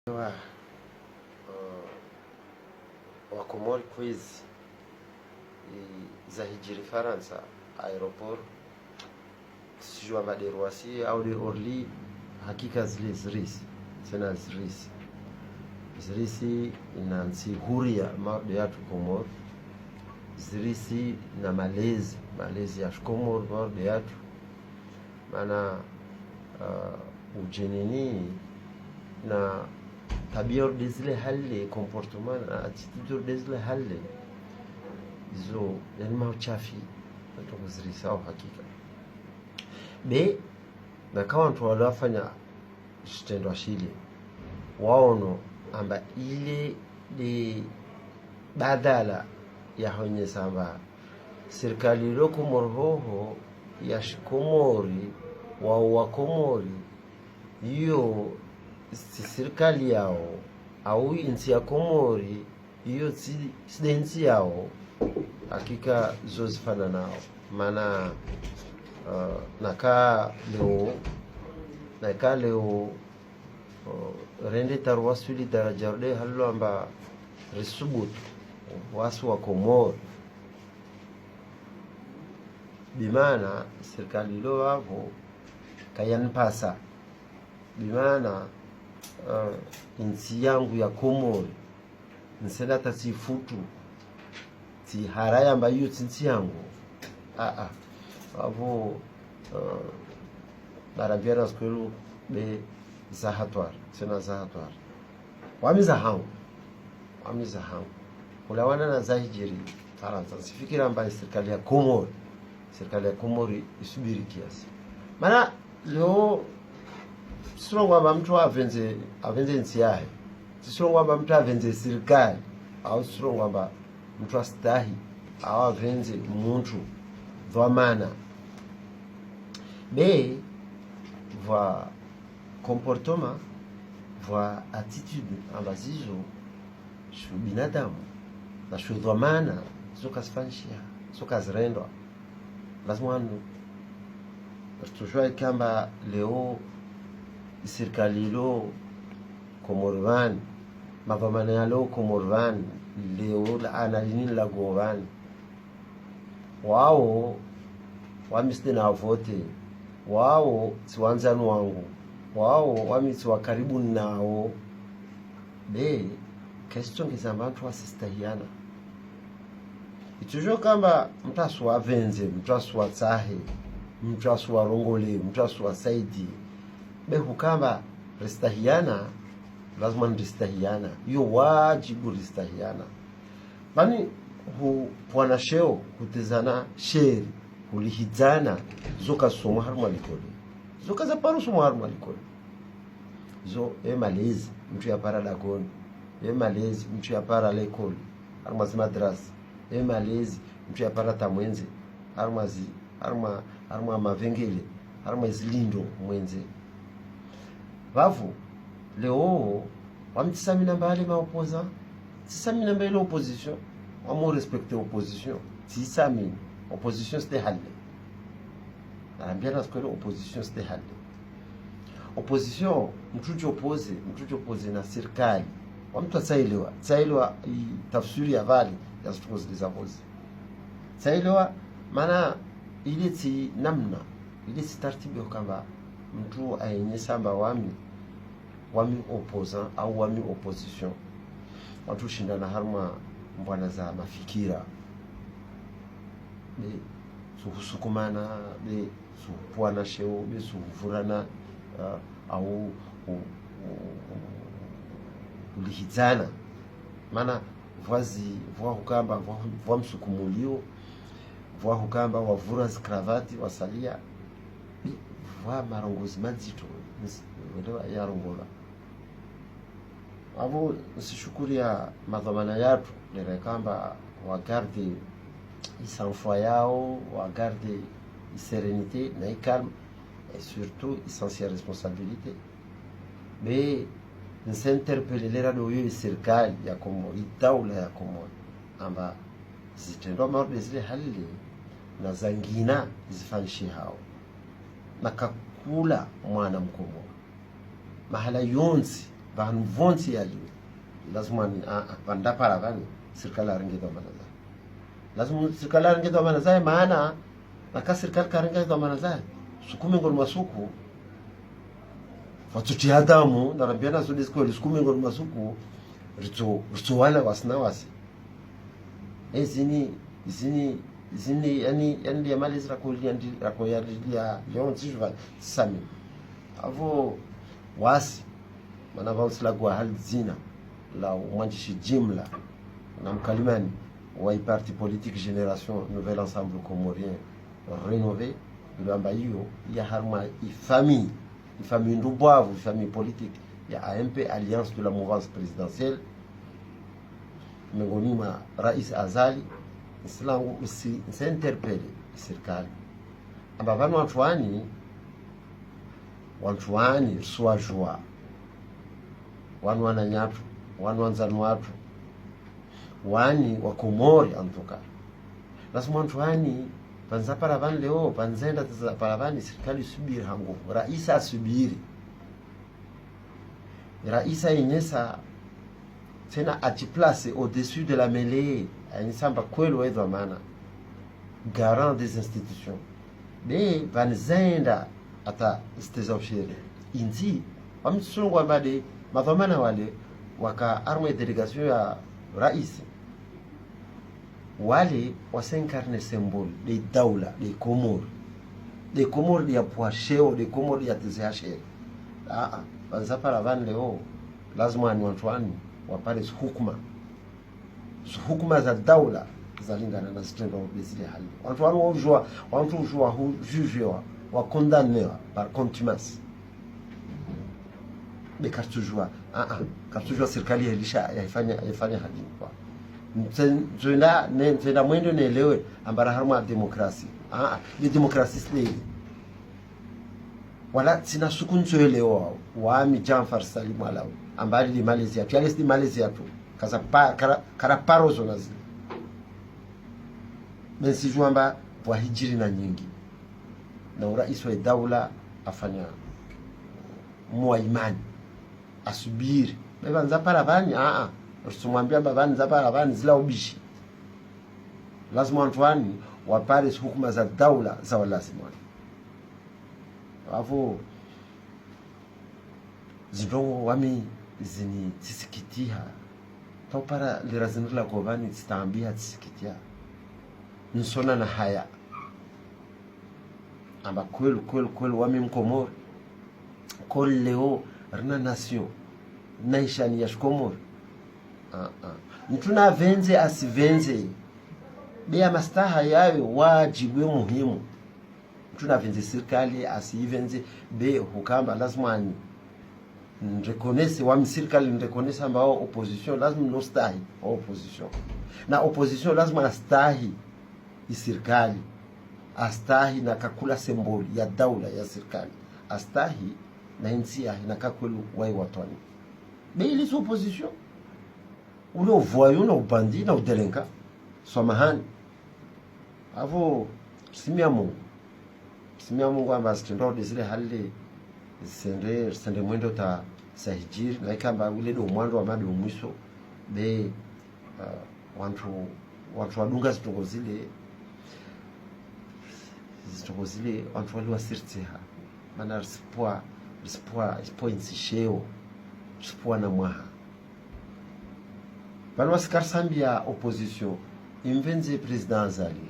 wa Komori quiz za hijiri Faransa aeroport sijua maderuasi au de Orly hakika zirisi tena zirisi inansi huria maude yatu Komori zirisi na malezi ya Komori maude yatu mana ujenini na tabia de zile hali comportement na attitude de zile hali hizo yani mauchafi ndio zirisi au hakika be na kama watu walafanya kitendo shile waono amba ile de badala ya honye samba serikali loko morhoho ya Komori wa Komori hiyo serikali yao au insi ya Komori hiyo si insi yao hakika zozifana nao maana naka leo rende tarwasuli darajarde hallo amba risubut wasu wa Komori bimana serikali lo hapo kayanpasa bimana insi yangu ya Komori nsenda tasifutu ti haraya mba hiyo insi yangu hapo barabiara skulu be zahatwar tena zahatwar wamiza hangu kulawana na zahijiri Faransa sifikira mba serikali ya Komori isubiri kiasi maana leo sio kwamba mtu avenze nchi yake, sio kwamba mtu avenze serikali au sio kwamba mtu astahi au avenze mtu dhamana be va comportement va attitude ambazizo shu binadamu na shu dhamana zokasfanshia zokazrendwa lazima tujue kamba leo serikali lo Komorvan mavamana ya lo Komorvan leo la analini la govan wao wamiste na vote wao siwanzanu wangu wao wamisi wa karibu nao be question kizambantu wasistahiana itujo kamba mtasu wa venze mtasu wa tsahe mtasu wa rongole mtasu wa saidi behu kamba ristahiana lazima ristahiana hiyo wajibu ristahiana bani bwana sheo kutezana sheri kulihizana zoka somo harma likole zoka za paru somo harma likole zo malezi mtu ya para dagoni malezi mtu ya para lekole harma zimadrasa malezi mtu ya para tamwenze harma mavengele harma izilindo mwenze vavu leo wamtisamina mbali maopoza tisamina mbali opposition wamo respecter opposition tisamina opposition c'était halle naambia na skole opposition c'était halle opposition mtu opose na serikali wamtu tsailewa tafsiri ya vali ya stukozi lizapozi tsailewa maana ile ti namna ile si taratibu kamba mtu ainyesamba wami opposant au wami opposition watu shindana harma mbwana za mafikira be sukusukumana be supuana sheo be suvurana au ulihizana maana vwa hukamba vwa msukumulio vwa hukamba wavura zikravati wasalia vwa marongozi mazito ndio yarongola abo sishukuria madhamana yatu nirekamba wagarde isanfwa yao wagarde serenité na calme et surtout essentielle responsabilité mais nsinterpelelera do yo serikali ya Komori daula ya Komori amba zitendwa marudi zile hali na zangina zifanshi hao nakakula mwana mkomo mahala yonzi van vonti ali lazima ni vanda para vani serikali aringezo manaza lazima serikali aringezo manaza maana na serikali karingezo manaza sukumi ngol masuku watuti hadamu na rabiana zodi skoli sukumi ngol masuku rito wala wasna wasi zini yani ya mali zira kulia leon tijwa sami avo wasi mana vansla kwa hal zina la mwandishi jimla na mkalimani wa parti politique génération nouvel ensemble comorien rénové ilamba hiyo ya harma famille ndubwavu famille politique ya AMP alliance de la mouvance présidentielle miongoni mwa Rais Azali Islangu usinterpele serikali amba vanu watuani suajua wanu wananyatu wanu wanzanu watu wani wakomori antoka lazima watuani panza paravani leo panzenda tza paravani serikali subiri hangu raisa subiri raisa inyesa tena atiplace au-dessus de la mêlée anisamba kweli waidha maana garant des institutions de vanzenda ata stezofshire inzi wamsungu bade madhamana wale waka arme delegation ya rais wale wasenkarne symbole de daula de komor ya poasheo de komor ya tizashe vanza paravan leo lazima ni watu wapare hukuma za daula zalingana na zitendo zile hali watu wanaojua jugewa wa condamnewa par contumace de kartujua kartujua serikali yaifanya hadi kwa nzenda mwendo nielewe ambara harma demokrasi ni demokrasi slave wala sina sukunzoelewa wami Janfar Salim Alawi ambali li Malaysia tu yale Malaysia tu kaza karaparo zona zile mensi juamba wa hijiri na nyingi na urais wa daula afanya mwa imani asubiri beba nzapara bani usimwambia baba nzapara bani zila ubishi lazima antwani wa Paris hukuma za daula za lazima hapo zidongo wami zini tisikitia topara lirazinula govani tistambia tisikitia nsona na haya amba kweli wami mkomori kol leo rina nation naishani ya shkomori mtuna venze asivenze bea mastaha yawe wajibwe muhimu mtuna venze serikali asivenze be hukamba lazima ni reconnaisse wa serikali reconnaisse ambao opposition lazima no stahi opposition na opposition lazima astahi serikali astahi na kakula symbol ya daula ya serikali astahi na insia na kakulu wai watoni be ili opposition ule voyou na ubandi na udelenka somahani avo simia Mungu kwamba stendo zile hali sende mwendo ta sahijiri na ikamba ule do mwando wa madu mwiso be watu wadunga zitongo zile watu wali wasirtiha mana rispoa insisheo rispoa na mwaha bali wasikar sambia opposition imvenze president Azali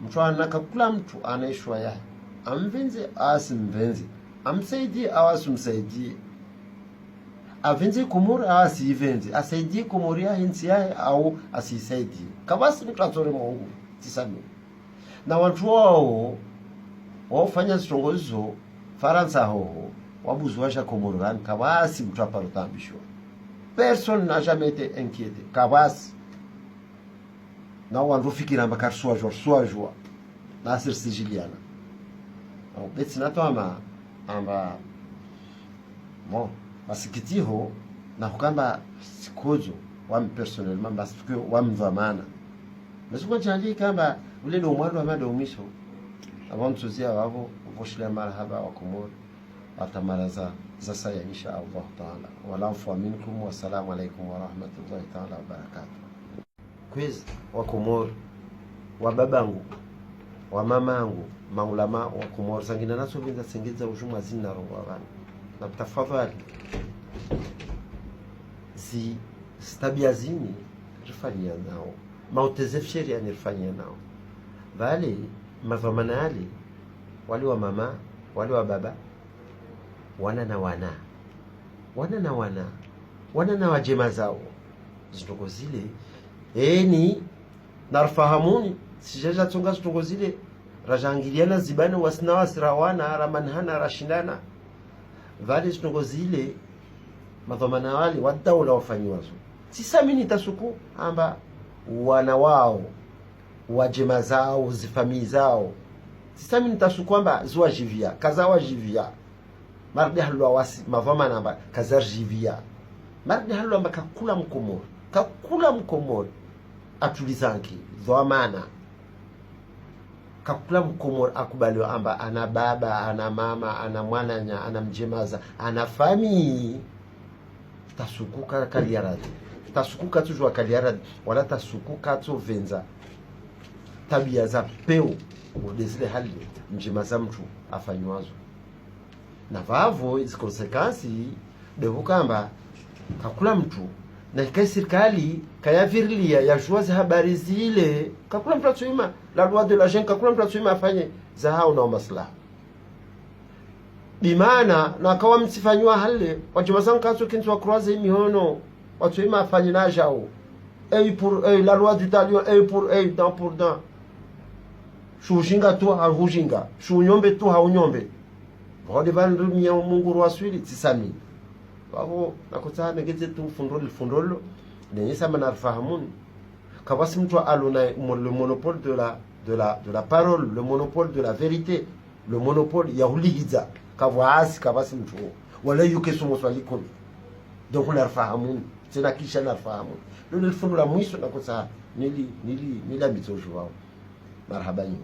mtu anakakula mtu anaishwa yake amvenze asimvenze amsaidie awasumsaidie avenze komori asivenze asaidie komori ya hinsi yae au asisaidie kabasi mtu atore Mungu tisami na watu wao wafanya zitongozo Faransa ho wabuzwasha komori gani kabasi mtu aparotambishwa personne n'a jamais été inquiété kabasi na wandu fikira mbaka soa Nasir Siciliana beti natoma amba masikitiho na kukamba sikozo wami personnellement parce que wami vamana nasuko chandi kamba ule ndo mwalo wa mado umisho avant tuzia wavo voshile marhaba wa Komori atamaraza za saya insha Allah taala. Wala mfu minkum, wassalamu alaikum wa rahmatullahi taala wa barakatuh. Quiz wa Komoro wa babangu wa mamangu maulama wa Komoro sangina naso vinza sengeza ujuma zina rongo abana na tafadhali zi stabia zini rifanyia nao mautezef sheria nirifanyia nao vale madhamana yale wale wa mama wale wa baba wana na wajema zao zitoko zile eni narfahamuni sijaja tunga zitoko zile rajangiliana zibane wasina wasirawana ramanhana rashindana vale zitoko zile madhamana wale wa daula wafanyiwazo sisamini tasuku amba wana wao wajema zao zifamii zao sisamini tasuku kwamba zuwa jivia kazawa jivia mardi halwa wasi mavama namba kazar jivia mardi halwa amba kakula mkomori atulizanki dhamana kakula mkomori akubaliwa amba ana baba ana mama ana mwananya ana mjemaza ana famii tasukuka kaliaradi tasukuka tujua kaliaradi wala tasukuka tu venza tabia za peo udezile hali mjemaza mtu afanywazo na vavo hizi konsekansi devukamba kakula mtu na kai serikali kayavirilia yajuaze habari zile kakula mtu atuima la loi de la jeune kakula mtu atuima afanye za hao na maslaha bimana na kawa msifanywa hale wajemaza kazo kintu wa croiser mihono atuima afanye na jao pour la loi du talion pour dans pour dans shujinga tu hujinga shunyombe tu haunyombe Vode vandumia Mungu ruaswili tisami. Wao nakutana ngeze tu fundolo nenye sama nafahamuni. Kabasi mtu alona le monopole de la parole, le monopole de la vérité, le monopole ya ulihiza. Kabwasi kabasi mtu. Wala yuke sumo swalikon. Donc nafahamuni. Tena kisha nafahamuni. Lolo fundo la mwisho nakutana nili mitojo wao. Marhabani.